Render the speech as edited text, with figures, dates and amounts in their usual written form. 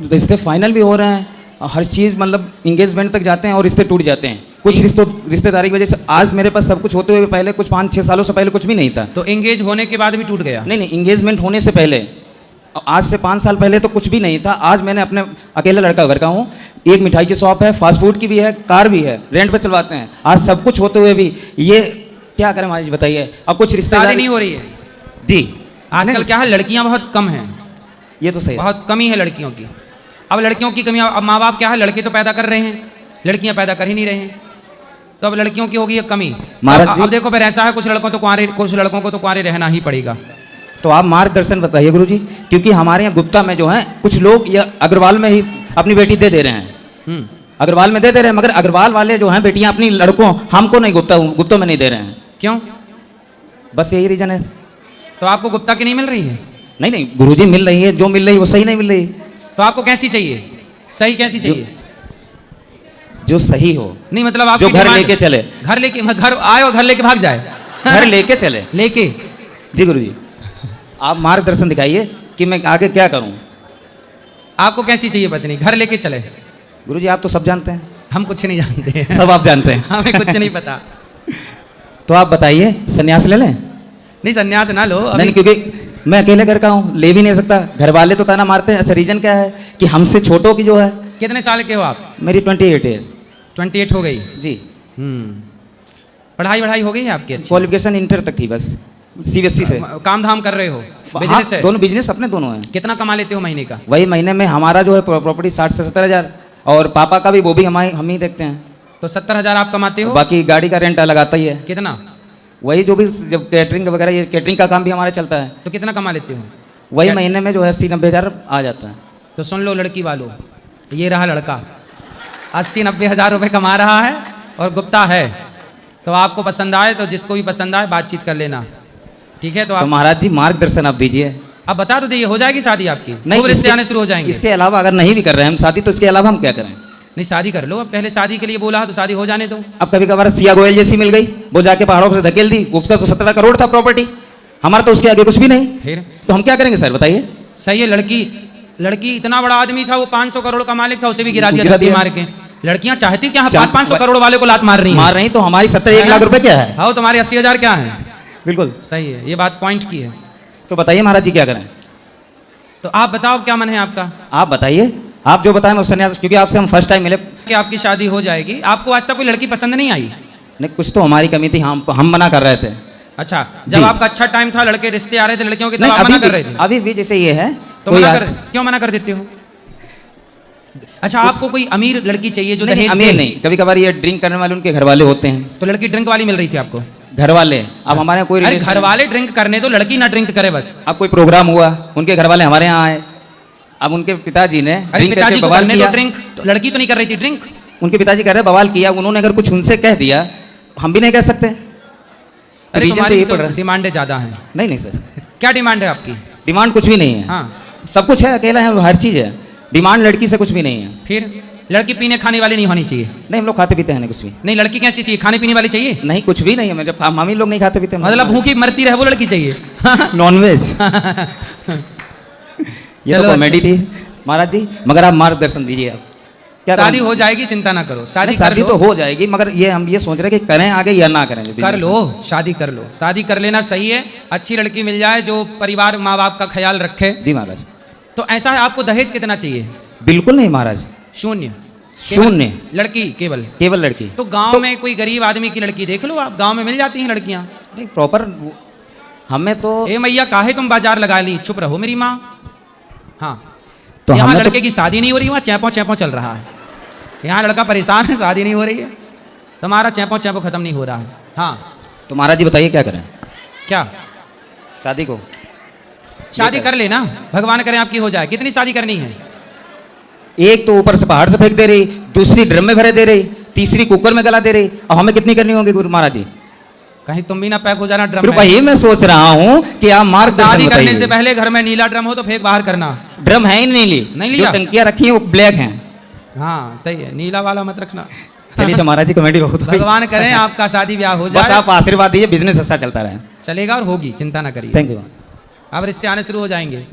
रिश्ते फाइनल भी हो रहे हैं, हर चीज़ मतलब इंगेजमेंट तक जाते हैं और रिश्ते टूट जाते हैं। कुछ रिश्तेदारी की वजह से आज मेरे पास सब कुछ होते हुए पहले कुछ 5-6 सालों से पहले कुछ भी नहीं था। तो एंगेज होने के बाद भी टूट गया? नहीं, इंगेजमेंट होने से पहले, आज से 5 साल पहले तो कुछ भी नहीं था। आज मैंने अपने अकेला लड़का घर का हूँ, एक मिठाई की शॉप है, फास्ट फूड की भी है, कार भी है, रेंट पे चलवाते हैं। आज सब कुछ होते हुए भी ये क्या करें महाराज बताइए। अब कुछ रिश्तेदारी नहीं हो रही है जी। आजकल क्या है, लड़कियां बहुत कम हैं। ये तो सही, बहुत कमी है लड़कियों की। अब लड़कियों की कमी, अब माँ बाप क्या है, लड़के तो पैदा कर रहे हैं, लड़कियां पैदा कर ही नहीं रहे हैं, तो अब लड़कियों की होगी कमी। अब देखो फिर ऐसा है, कुछ लड़कों को तो कुंवारे रहना ही पड़ेगा। तो आप मार्गदर्शन बताइए गुरुजी, क्योंकि हमारे यहाँ गुप्ता में जो है कुछ लोग या अग्रवाल में ही अपनी बेटी दे रहे हैं, अग्रवाल में दे रहे हैं, मगर अग्रवाल वाले जो हैं बेटियां अपनी लड़कों, हमको नहीं, गुप्ता में नहीं दे रहे हैं। क्यों? बस यही रीजन है। तो आपको गुप्ता की नहीं मिल रही है? नहीं गुरुजी, मिल रही है, जो मिल रही है वो सही नहीं मिल रही। तो आपको कैसी चाहिए? सही कैसी चाहिए? जो सही हो। नहीं मतलब आप जो घर लेके चले, घर आए और घर लेके भाग जाए, घर लेके चले लेके। जी गुरुजी, आप मार्गदर्शन दिखाइए कि मैं आगे क्या करूं। आपको कैसी चाहिए पत्नी? घर लेके चले? गुरुजी आप तो सब जानते हैं। हम कुछ नहीं जानते सब आप जानते हैं। हमें कुछ नहीं पता। तो आप बताइए, सन्यास ले लें? नहीं सन्यास ना लो नहीं, क्योंकि मैं अकेले घर का हूँ, ले भी नहीं सकता, घर वाले तो ताना मारते हैं। अच्छा रीजन क्या है कि हमसे छोटों की जो है। कितने साल के हो आप? मेरी 28 है। 28 हो गई जी। पढ़ाई हो गई है आपकी? क्वालिफिकेशन इंटर तक थी बस, CBSE से। काम धाम कर रहे हो? बिजनेस है? दोनों बिजनेस अपने दोनों हैं। कितना कमा लेते हो महीने का? वही महीने में हमारा जो है प्रॉपर्टी 60 से 70 हज़ार, और पापा का भी वो भी हम ही देखते हैं। तो 70 हज़ार आप कमाते हो? बाकी गाड़ी का रेंट अलग आता ही है। कितना? वही जो भी, जब कैटरिंग वगैरह, ये कैटरिंग का काम भी हमारा चलता है। तो कितना कमा लेते हो? वही महीने में जो है 80-90 हज़ार आ जाता है। तो सुन लो लड़की वालों, ये रहा लड़का 80-90 हज़ार रुपये कमा रहा है और गुप्ता है। तो आपको पसंद आए तो जिसको भी पसंद आए बातचीत कर लेना, ठीक है? तो महाराज जी मार्गदर्शन आप दीजिए। अब बता तो दीजिए, हो जाएगी शादी आपकी? नहीं, रिश्ते आने शुरू हो जाएंगे। इसके अलावा अगर नहीं भी कर रहे हैं हम शादी, तो इसके अलावा हम क्या करें? नहीं शादी कर लो, अब पहले शादी के लिए बोला तो शादी हो जाने दो। अब कभी कभार सिया गोयल जैसी मिल गई, वो जाके पहाड़ों से धकेल दी, उसका तो 17 करोड़ था प्रॉपर्टी, हमारा तो उसके आगे कुछ भी नहीं। फिर तो हम क्या करेंगे सर बताइए? सही है, लड़की इतना बड़ा आदमी था, वो 500 करोड़ का मालिक था, उसे भी गिरा दिया मार के। लड़कियां चाहती क्या 500 करोड़ वाले को लात मार रही तो हमारी 70-1 लाख रुपए क्या है? हाँ, तुम्हारे 80 हज़ार क्या है? बिल्कुल सही है, ये बात पॉइंट की है। तो बताइए महाराज जी क्या करें? तो आप बताओ क्या मन है आपका? आप बताइए, आप जो बताएं मैं सन्यास, क्योंकि आपसे हम फर्स्ट टाइम मिले। कि आपकी शादी हो जाएगी। आपको आज तक कोई लड़की पसंद नहीं आई? नहीं, कुछ तो हमारी कमी थी, हम मना कर रहे थे। अच्छा, जब आपका अच्छा टाइम था, लड़के रिश्ते आ रहे थे लड़कियों के, तब आप मना कर रहे थे? अभी भी जैसे ये है तो क्यों मना कर देते हो? अच्छा, आपको कोई अमीर लड़की चाहिए जो दहेज? अमीर नहीं, कभी कभार ये ड्रिंक करने वाले उनके घर वाले होते हैं। तो लड़की ड्रिंक वाली मिल रही थी आपको? घर वाले। अब हमारे कोई घर वाले ड्रिंक करने, तो लड़की ना ड्रिंक करे बस। अब कोई प्रोग्राम हुआ, उनके घर वाले हमारे यहाँ आए, अब उनके पिताजी ने पिताजी बवाल किया, तो ड्रिंक तो लड़की तो नहीं कर रही थी ड्रिंक, उनके पिताजी कह रहे बवाल किया, उन्होंने अगर कुछ उनसे कह दिया हम भी नहीं कह सकते। अरे तुम्हारी तो डिमांडें ज्यादा हैं। नहीं सर, क्या डिमांड है आपकी? डिमांड कुछ भी नहीं है। हाँ, सब कुछ है, अकेला है, हर चीज है। डिमांड लड़की से कुछ भी नहीं है। फिर लड़की पीने खाने वाली नहीं होनी चाहिए? नहीं, हम लोग खाते पीते हैं कुछ भी नहीं। लड़की कैसी चाहिए? खाने पीने वाली चाहिए? नहीं, कुछ भी नहीं है। जब हम ही लोग नहीं खाते पीते, मतलब भूखी मरती रहे वो लड़की चाहिए? नॉनवेज। ये तो कॉमेडी थी महाराज जी, मगर आप मार्गदर्शन दीजिए। क्या शादी हो जाएगी, चिंता ना करो। शादी तो हो जाएगी, मगर ये हम ये सोच रहे हैं कि करें आगे या ना करें। कर लो, शादी कर लो, शादी कर लेना सही है। अच्छी लड़की मिल जाए जो परिवार माँ बाप का ख्याल रखे। जी महाराज। तो ऐसा है, आपको दहेज कितना चाहिए? बिल्कुल नहीं महाराज, शून्य। लड़की केवल लड़की। तो गांव में कोई गरीब आदमी की लड़की देख लो आप, गांव में मिल जाती हैं लड़कियां। नहीं प्रॉपर हमें तो। ए मैया काहे तुम बाजार लगा ली, चुप रहो मेरी माँ। हाँ, तो यहाँ लड़के की शादी नहीं हो रही, वहाँ चैपो चल रहा है। यहाँ लड़का परेशान है, शादी नहीं हो रही है, तुम्हारा चैपो खत्म नहीं हो रहा है। हाँ, तो महाराज जी बताइए क्या करें? क्या शादी कर लेना, भगवान करे आपकी हो जाए। कितनी शादी करनी है? एक तो ऊपर से पहाड़ से फेंक दे रही, दूसरी ड्रम में भरे दे रही, तीसरी कुकर में गला दे रही, और हमें कितनी करनी होगी गुरु महाराज जी? कहीं तुम भी ना पैक हो जाना ड्रम में। वही मैं सोच रहा हूँ कि आप मार्गदर्शन शादी करने से पहले घर में नीला ड्रम हो तो फेंक बाहर करना। ड्रम है ही नहीं लिया, जो टंकियां रखी हैं वो ब्लैक हैं। हाँ सही है, नीला वाला मत रखना। चलिए महाराज जी, कमेटी बहुत भगवान करें आपका शादी ब्याह हो जाए। बस आप आशीर्वाद दीजिए, बिजनेस अच्छा चलता रहे। चलेगा और होगी, चिंता ना करिए। Thank you. अब रिश्ते आने शुरू हो जाएंगे।